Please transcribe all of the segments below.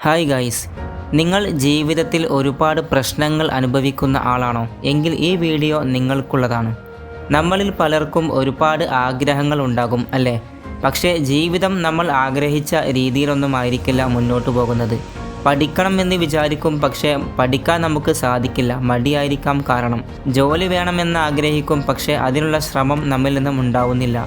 Hi guys, നിങ്ങൾ ജീവിതത്തിൽ ഒരുപാട് പ്രശ്നങ്ങൾ അനുഭവിക്കുന്ന ആളാണോ? എങ്കിൽ ഈ വീഡിയോ നിങ്ങൾക്കുള്ളതാണ്. നമ്മളിൽ പലർക്കും ഒരുപാട് ആഗ്രഹങ്ങൾ ഉണ്ടാകും അല്ലേ? പക്ഷേ ജീവിതം നമ്മൾ ആഗ്രഹിച്ച രീതിയിലൊന്നും ആയിരിക്കില്ല മുന്നോട്ട് പോകുന്നത്. പഠിക്കണം എന്ന് വിചാരിക്കും, പക്ഷേ പഠിക്കാൻ നമുക്ക് സാധിക്കില്ല. മടിയായിരിക്കാം കാരണം. ജോലി വേണമെന്ന് ആഗ്രഹിക്കും, പക്ഷേ അതിനുള്ള ശ്രമം നമ്മിൽ നിന്നും ഉണ്ടാവുന്നില്ല.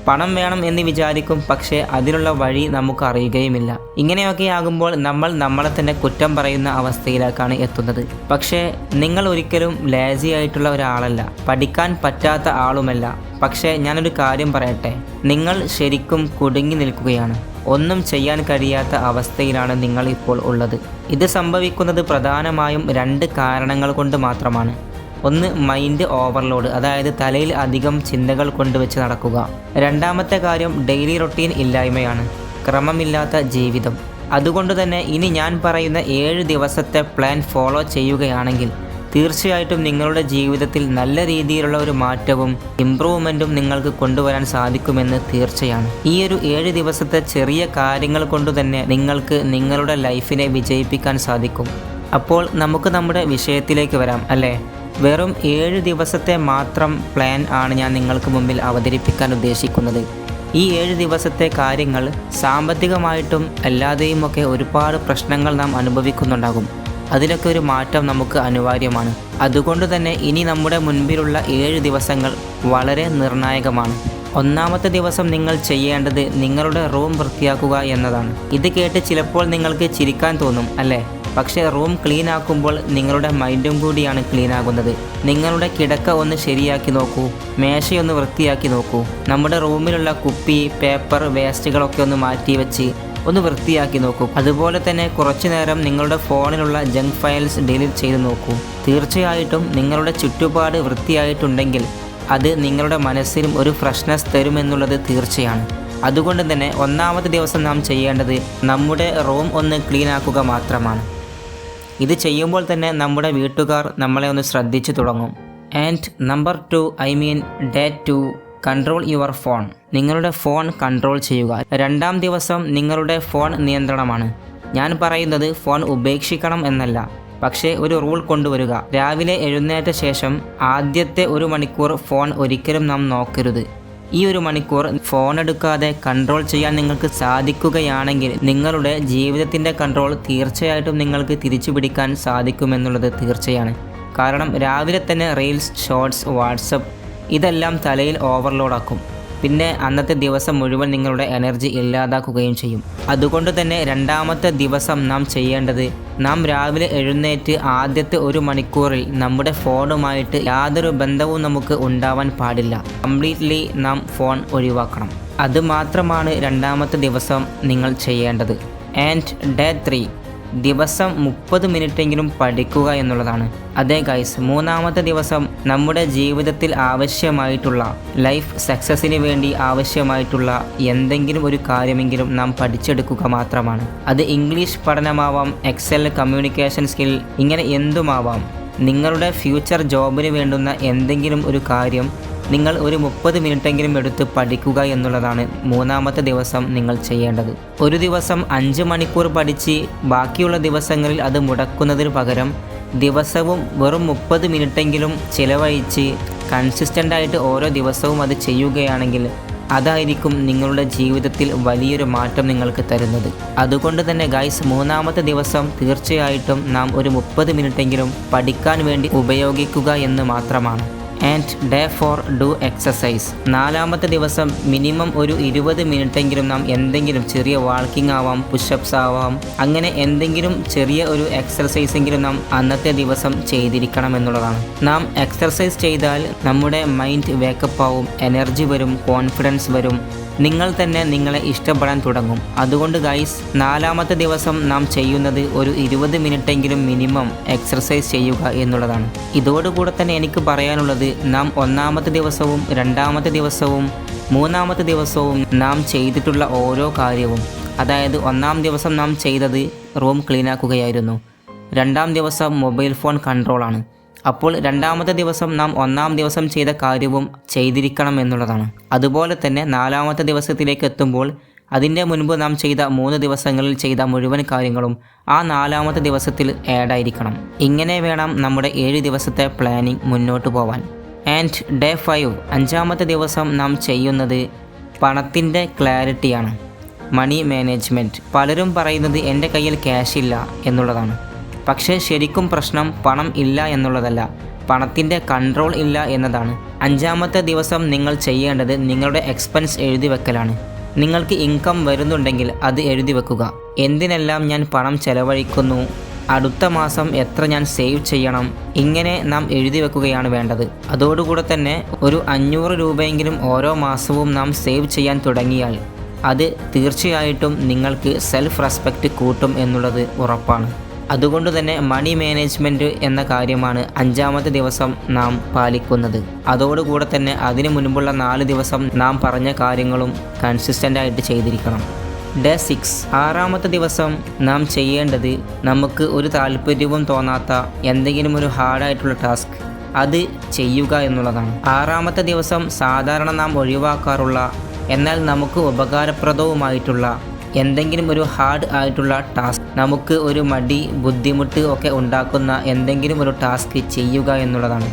പണം വേണം എന്ന് വിചാരിക്കും, പക്ഷേ അതിനുള്ള വഴി നമുക്ക് അറിയുകയുമില്ല. ഇങ്ങനെയൊക്കെ ആകുമ്പോൾ നമ്മൾ നമ്മളെ തന്നെ കുറ്റം പറയുന്ന അവസ്ഥയിലേക്കാണ് എത്തുന്നത്. പക്ഷേ നിങ്ങൾ ഒരിക്കലും ലേസി ആയിട്ടുള്ള ഒരാളല്ല, പഠിക്കാൻ പറ്റാത്ത ആളുമല്ല. പക്ഷേ ഞാനൊരു കാര്യം പറയട്ടെ, നിങ്ങൾ ശരിക്കും കുടുങ്ങി നിൽക്കുകയാണ്. ഒന്നും ചെയ്യാൻ കഴിയാത്ത അവസ്ഥയിലാണ് നിങ്ങൾ ഇപ്പോൾ ഉള്ളത്. ഇത് സംഭവിക്കുന്നത് പ്രധാനമായും 2 കാരണങ്ങൾ കൊണ്ട് മാത്രമാണ്. ഒന്ന്, മൈൻഡ് ഓവർലോഡ്, അതായത് തലയിൽ അധികം ചിന്തകൾ കൊണ്ടുവച്ച് നടക്കുക. രണ്ടാമത്തെ കാര്യം ഡെയിലി റൊട്ടീൻ ഇല്ലായ്മയാണ്, ക്രമമില്ലാത്ത ജീവിതം. അതുകൊണ്ട് തന്നെ ഇനി ഞാൻ പറയുന്ന 7 ദിവസത്തെ പ്ലാൻ ഫോളോ ചെയ്യുകയാണെങ്കിൽ തീർച്ചയായിട്ടും നിങ്ങളുടെ ജീവിതത്തിൽ നല്ല രീതിയിലുള്ള ഒരു മാറ്റവും ഇമ്പ്രൂവ്മെൻറ്റും നിങ്ങൾക്ക് കൊണ്ടുവരാൻ സാധിക്കുമെന്ന് തീർച്ചയാണ്. ഈ ഒരു 7 ദിവസത്തെ ചെറിയ കാര്യങ്ങൾ കൊണ്ട് തന്നെ നിങ്ങൾക്ക് നിങ്ങളുടെ ലൈഫിനെ വിജയിപ്പിക്കാൻ സാധിക്കും. അപ്പോൾ നമുക്ക് നമ്മുടെ വിഷയത്തിലേക്ക് വരാം അല്ലേ? വെറും 7 ദിവസത്തെ മാത്രം പ്ലാൻ ആണ് ഞാൻ നിങ്ങൾക്ക് മുമ്പിൽ അവതരിപ്പിക്കാൻ ഉദ്ദേശിക്കുന്നത്. ഈ 7 ദിവസത്തെ കാര്യങ്ങൾ സാമ്പത്തികമായിട്ടും അല്ലാതെയുമൊക്കെ ഒരുപാട് പ്രശ്നങ്ങൾ നാം അനുഭവിക്കുന്നുണ്ടാകും. അതിലൊക്കെ ഒരു മാറ്റം നമുക്ക് അനിവാര്യമാണ്. അതുകൊണ്ട് തന്നെ ഇനി നമ്മുടെ മുൻപിലുള്ള 7 ദിവസങ്ങൾ വളരെ നിർണായകമാണ്. ഒന്നാമത്തെ ദിവസം നിങ്ങൾ ചെയ്യേണ്ടത് നിങ്ങളുടെ റൂം വൃത്തിയാക്കുക എന്നതാണ്. ഇത് കേട്ട് ചിലപ്പോൾ നിങ്ങൾക്ക് ചിരിക്കാൻ തോന്നും അല്ലേ? പക്ഷേ റൂം ക്ലീൻ ആക്കുമ്പോൾ നിങ്ങളുടെ മൈൻഡും കൂടിയാണ് ക്ലീൻ ആകുന്നത്. നിങ്ങളുടെ കിടക്ക ഒന്ന് ശരിയാക്കി നോക്കൂ, മേശയൊന്ന് വൃത്തിയാക്കി നോക്കൂ. നമ്മുടെ റൂമിലുള്ള കുപ്പി, പേപ്പർ, വേസ്റ്റുകളൊക്കെ ഒന്ന് മാറ്റി വെച്ച് ഒന്ന് വൃത്തിയാക്കി നോക്കൂ. അതുപോലെ തന്നെ കുറച്ചു നേരം നിങ്ങളുടെ ഫോണിലുള്ള ജങ്ക് ഫയൽസ് ഡിലീറ്റ് ചെയ്ത് നോക്കൂ. തീർച്ചയായിട്ടും നിങ്ങളുടെ ചുറ്റുപാട് വൃത്തിയായിട്ടുണ്ടെങ്കിൽ അത് നിങ്ങളുടെ മനസ്സിനും ഒരു ഫ്രഷ്നെസ് തരുമെന്നുള്ളത് തീർച്ചയാണ്. അതുകൊണ്ട് തന്നെ ഒന്നാമത്തെ ദിവസം നാം ചെയ്യേണ്ടത് നമ്മുടെ റൂം ഒന്ന് ക്ലീൻ ആക്കുക മാത്രമാണ്. ഇത് ചെയ്യുമ്പോൾ തന്നെ നമ്മുടെ വീട്ടുകാർ നമ്മളെ ഒന്ന് ശ്രദ്ധിച്ചു തുടങ്ങും. And number 2, day 2, control your phone. നിങ്ങളുടെ ഫോൺ കൺട്രോൾ ചെയ്യുക. 2-ാം ദിവസം നിങ്ങളുടെ ഫോൺ നിയന്ത്രണമാണ്. ഞാൻ പറയുന്നത് ഫോൺ ഉപേക്ഷിക്കണം എന്നല്ല, പക്ഷേ ഒരു റൂൾ കൊണ്ടുവരിക. രാവിലെ എഴുന്നേറ്റ ശേഷം ആദ്യത്തെ 1 മണിക്കൂർ ഫോൺ ഒരിക്കലും നാം നോക്കരുത്. ഈ 1 മണിക്കൂർ ഫോൺ എടുക്കാതെ കൺട്രോൾ ചെയ്യാൻ നിങ്ങൾക്ക് സാധിക്കുകയാണെങ്കിൽ നിങ്ങളുടെ ജീവിതത്തിൻ്റെ കൺട്രോൾ തീർച്ചയായിട്ടും നിങ്ങൾക്ക് തിരിച്ചു പിടിക്കാൻ സാധിക്കുമെന്നുള്ളത് തീർച്ചയാണ്. കാരണം രാവിലെ തന്നെ റീൽസ്, ഷോർട്സ്, വാട്സപ്പ് ഇതെല്ലാം തലയിൽ ഓവർലോഡാക്കും. പിന്നെ അന്നത്തെ ദിവസം മുഴുവൻ നിങ്ങളുടെ എനർജി ഇല്ലാതാക്കുകയും ചെയ്യും. അതുകൊണ്ട് തന്നെ 2-ാമത്തെ ദിവസം നാം ചെയ്യേണ്ടത്, നാം രാവിലെ എഴുന്നേറ്റ് ആദ്യത്തെ 1 മണിക്കൂറിൽ നമ്മുടെ ഫോണുമായിട്ട് യാതൊരു ബന്ധവും നമുക്ക് ഉണ്ടാവാൻ പാടില്ല. കംപ്ലീറ്റ്ലി നാം ഫോൺ ഒഴിവാക്കണം. അതുമാത്രമാണ് 2-ാമത്തെ ദിവസം നിങ്ങൾ ചെയ്യേണ്ടത്. ആൻഡ് ഡേ 3, ദിവസം 30 മിനിറ്റെങ്കിലും പഠിക്കുക എന്നുള്ളതാണ്. അതെ ഗൈസ്, 3-ാമത്തെ ദിവസം നമ്മുടെ ജീവിതത്തിൽ ആവശ്യമായിട്ടുള്ള ലൈഫ് സക്സസിന് വേണ്ടി ആവശ്യമായിട്ടുള്ള എന്തെങ്കിലും ഒരു കാര്യമെങ്കിലും നാം പഠിച്ചെടുക്കുക മാത്രമാണ്. അത് ഇംഗ്ലീഷ് പഠനമാവാം, എക്സൽ, കമ്മ്യൂണിക്കേഷൻ സ്കിൽ, ഇങ്ങനെ എന്തുമാവാം. നിങ്ങളുടെ ഫ്യൂച്ചർ ജോബിന് വേണ്ടുന്ന എന്തെങ്കിലും ഒരു കാര്യം നിങ്ങൾ ഒരു 30 മിനിറ്റെങ്കിലും എടുത്ത് പഠിക്കുക എന്നുള്ളതാണ് 3-ാമത്തെ ദിവസം നിങ്ങൾ ചെയ്യേണ്ടത്. ഒരു ദിവസം 5 മണിക്കൂർ പഠിച്ച് ബാക്കിയുള്ള ദിവസങ്ങളിൽ അത് മുടക്കുന്നതിന് പകരം ദിവസവും വെറും 30 മിനിറ്റെങ്കിലും ചിലവഴിച്ച് കൺസിസ്റ്റൻ്റായിട്ട് ഓരോ ദിവസവും അത് ചെയ്യുകയാണെങ്കിൽ അതായിരിക്കും നിങ്ങളുടെ ജീവിതത്തിൽ വലിയൊരു മാറ്റം നിങ്ങൾക്ക് തരുന്നത്. അതുകൊണ്ട് തന്നെ ഗൈസ്, 3-ാമത്തെ ദിവസം തീർച്ചയായിട്ടും നാം ഒരു 30 മിനിറ്റെങ്കിലും പഠിക്കാൻ വേണ്ടി ഉപയോഗിക്കുക എന്ന് മാത്രമാണ്. And day 4, do exercise. 4-ാമത്തെ ദിവസം മിനിമം ഒരു 20 മിനിറ്റെങ്കിലും നാം എന്തെങ്കിലും ചെറിയ വാക്കിംഗ് ആവാം, പുഷപ്സ് ആവാം, അങ്ങനെ എന്തെങ്കിലും ചെറിയ ഒരു എക്സർസൈസെങ്കിലും നാം അന്നത്തെ ദിവസം ചെയ്തിരിക്കണം എന്നുള്ളതാണ്. നാം എക്സർസൈസ് ചെയ്താൽ നമ്മുടെ മൈൻഡ് വേക്കപ്പ് ആവും, എനർജി വരും, കോൺഫിഡൻസ് വരും, നിങ്ങൾ തന്നെ നിങ്ങളെ ഇഷ്ടപ്പെടാൻ തുടങ്ങും. അതുകൊണ്ട് ഗൈസ്, 4-ാമത്തെ ദിവസം നാം ചെയ്യുന്നത് ഒരു 20 മിനിറ്റെങ്കിലും മിനിമം എക്സർസൈസ് ചെയ്യുക എന്നുള്ളതാണ്. ഇതോടുകൂടെ തന്നെ എനിക്ക് പറയാനുള്ളത്, നാം 1-ാമത്തെ ദിവസവും 2-ാമത്തെ ദിവസവും 3-ാമത്തെ ദിവസവും നാം ചെയ്തിട്ടുള്ള ഓരോ കാര്യവും, അതായത് 1-ാം ദിവസം നാം ചെയ്തത് റൂം ക്ലീനാക്കുകയായിരുന്നു, 2-ാം ദിവസം മൊബൈൽ ഫോൺ കൺട്രോളാണ്. അപ്പോൾ 2-ാമത്തെ ദിവസം നാം 1-ാം ദിവസം ചെയ്ത കാര്യവും ചെയ്തിരിക്കണം എന്നുള്ളതാണ്. അതുപോലെ തന്നെ 4-ാമത്തെ ദിവസത്തിലേക്ക് എത്തുമ്പോൾ അതിൻ്റെ മുൻപ് നാം ചെയ്ത 3 ദിവസങ്ങളിൽ ചെയ്ത മുഴുവൻ കാര്യങ്ങളും ആ 4ാമത്തെ ദിവസത്തിൽ ആഡായിരിക്കണം. ഇങ്ങനെ വേണം നമ്മുടെ 7 ദിവസത്തെ പ്ലാനിങ് മുന്നോട്ട് പോവാൻ. ആൻഡ് ഡേ 5 5ാമത്തെ ദിവസം നാം ചെയ്യുന്നത് പണത്തിൻ്റെ ക്ലാരിറ്റിയാണ്. മണി മാനേജ്മെൻറ്റ്. പലരും പറയുന്നത് എൻ്റെ കയ്യിൽ ക്യാഷ് ഇല്ല എന്നുള്ളതാണ്. പക്ഷേ ശരിക്കും പ്രശ്നം പണം ഇല്ല എന്നുള്ളതല്ല, പണത്തിൻ്റെ കൺട്രോൾ ഇല്ല എന്നതാണ്. 5ാമത്തെ ദിവസം നിങ്ങൾ ചെയ്യേണ്ടത് നിങ്ങളുടെ എക്സ്പെൻസ് എഴുതി വെക്കലാണ്. നിങ്ങൾക്ക് ഇൻകം വരുന്നുണ്ടെങ്കിൽ അത് എഴുതി വെക്കുക. എന്തിനെല്ലാം ഞാൻ പണം ചെലവഴിക്കുന്നു, അടുത്ത മാസം എത്ര ഞാൻ സേവ് ചെയ്യണം, ഇങ്ങനെ നാം എഴുതി വെക്കുകയാണ് വേണ്ടത്. അതോടുകൂടെ തന്നെ ഒരു 500 രൂപയെങ്കിലും ഓരോ മാസവും നാം സേവ് ചെയ്യാൻ തുടങ്ങിയാൽ അത് തീർച്ചയായിട്ടും നിങ്ങൾക്ക് സെൽഫ് റെസ്പെക്റ്റ് കൂട്ടും എന്നുള്ളത് ഉറപ്പാണ്. അതുകൊണ്ട് തന്നെ മണി മാനേജ്മെൻറ്റ് എന്ന കാര്യമാണ് 5ാമത്തെ ദിവസം നാം പാലിക്കുന്നത്. അതോടുകൂടെ തന്നെ അതിനു മുൻപുള്ള 4 ദിവസം നാം പറഞ്ഞ കാര്യങ്ങളും കൺസിസ്റ്റൻ്റായിട്ട് ചെയ്തിരിക്കണം. ഡേ 6 6ാമത്തെ ദിവസം നാം ചെയ്യേണ്ടത് നമുക്ക് ഒരു താല്പര്യവും തോന്നാത്ത എന്തെങ്കിലും ഒരു ഹാർഡായിട്ടുള്ള ടാസ്ക് അത് ചെയ്യുക എന്നുള്ളതാണ്. 6ാമത്തെ ദിവസം സാധാരണ നാം ഒഴിവാക്കാറുള്ള എന്നാൽ നമുക്ക് ഉപകാരപ്രദവുമായിട്ടുള്ള എന്തെങ്കിലും ഒരു ഹാർഡ് ആയിട്ടുള്ള ടാസ്ക്, നമുക്ക് ഒരു മടി ബുദ്ധിമുട്ട് ഒക്കെ ഉണ്ടാക്കുന്ന എന്തെങ്കിലും ഒരു ടാസ്ക് ചെയ്യുക എന്നുള്ളതാണ്.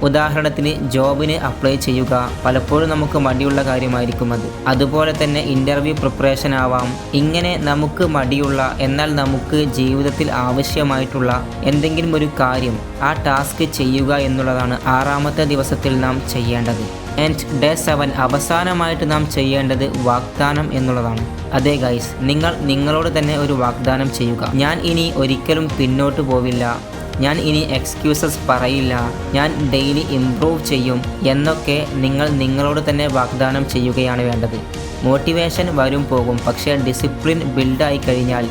ഉദാഹരണത്തിന് ജോബിന് അപ്ലൈ ചെയ്യുക, പലപ്പോഴും നമുക്ക് മടിയുള്ള കാര്യമായിരിക്കും അത്. അതുപോലെ തന്നെ ഇൻ്റർവ്യൂ പ്രിപ്പറേഷൻ ആവാം. ഇങ്ങനെ നമുക്ക് മടിയുള്ള എന്നാൽ നമുക്ക് ജീവിതത്തിൽ ആവശ്യമായിട്ടുള്ള എന്തെങ്കിലും ഒരു കാര്യം, ആ ടാസ്ക് ചെയ്യുക എന്നുള്ളതാണ് 6ാമത്തെ ദിവസത്തിൽ നാം ചെയ്യേണ്ടത്. ആൻഡ് ഡേ 7 അവസാനമായിട്ട് നാം ചെയ്യേണ്ടത് വാഗ്ദാനം എന്നുള്ളതാണ്. അതെ ഗൈസ്, നിങ്ങൾ നിങ്ങളോട് തന്നെ ഒരു വാഗ്ദാനം ചെയ്യുക. ഞാൻ ഇനി ഒരിക്കലും പിന്നോട്ട് പോവില്ല, ഞാൻ ഇനി എക്സ്ക്യൂസസ് പറയില്ല, ഞാൻ ഡെയിലി ഇംപ്രൂവ് ചെയ്യും എന്നൊക്കെ നിങ്ങൾ നിങ്ങളോട് തന്നെ വാഗ്ദാനം ചെയ്യുകയാണ് വേണ്ടത്. മോട്ടിവേഷൻ വരും പോകും, പക്ഷേ ഡിസിപ്ലിൻ ബിൽഡായി കഴിഞ്ഞാൽ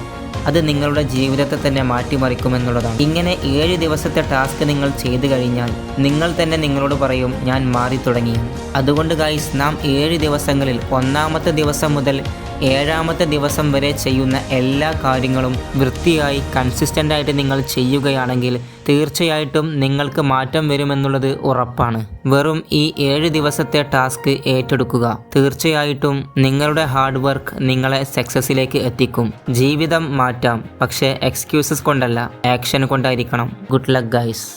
അത് നിങ്ങളുടെ ജീവിതത്തെ തന്നെ മാറ്റിമറിക്കുമെന്നുള്ളതാണ്. ഇങ്ങനെ 7 ദിവസത്തെ ടാസ്ക് നിങ്ങൾ ചെയ്തു കഴിഞ്ഞാൽ നിങ്ങൾ തന്നെ നിങ്ങളോട് പറയും ഞാൻ മാറി തുടങ്ങി. അതുകൊണ്ട് ഗൈസ്, നാം 7 ദിവസങ്ങളിൽ 1ാമത്തെ ദിവസം മുതൽ 7ാമത്തെ ദിവസം വരെ ചെയ്യുന്ന എല്ലാ കാര്യങ്ങളും വൃത്തിയായി കൺസിസ്റ്റൻ്റായിട്ട് നിങ്ങൾ ചെയ്യുകയാണെങ്കിൽ തീർച്ചയായിട്ടും നിങ്ങൾക്ക് മാറ്റം വരുമെന്നുള്ളത് ഉറപ്പാണ്. വെറും ഈ 7 ദിവസത്തെ ടാസ്ക് ഏറ്റെടുക്കുക. തീർച്ചയായിട്ടും നിങ്ങളുടെ ഹാർഡ് വർക്ക് നിങ്ങളെ സക്സസ്സിലേക്ക് എത്തിക്കും. ജീവിതം മാറ്റാം, പക്ഷേ എക്സ്ക്യൂസസ് കൊണ്ടല്ല, ആക്ഷൻ കൊണ്ടായിരിക്കണം. Good luck guys.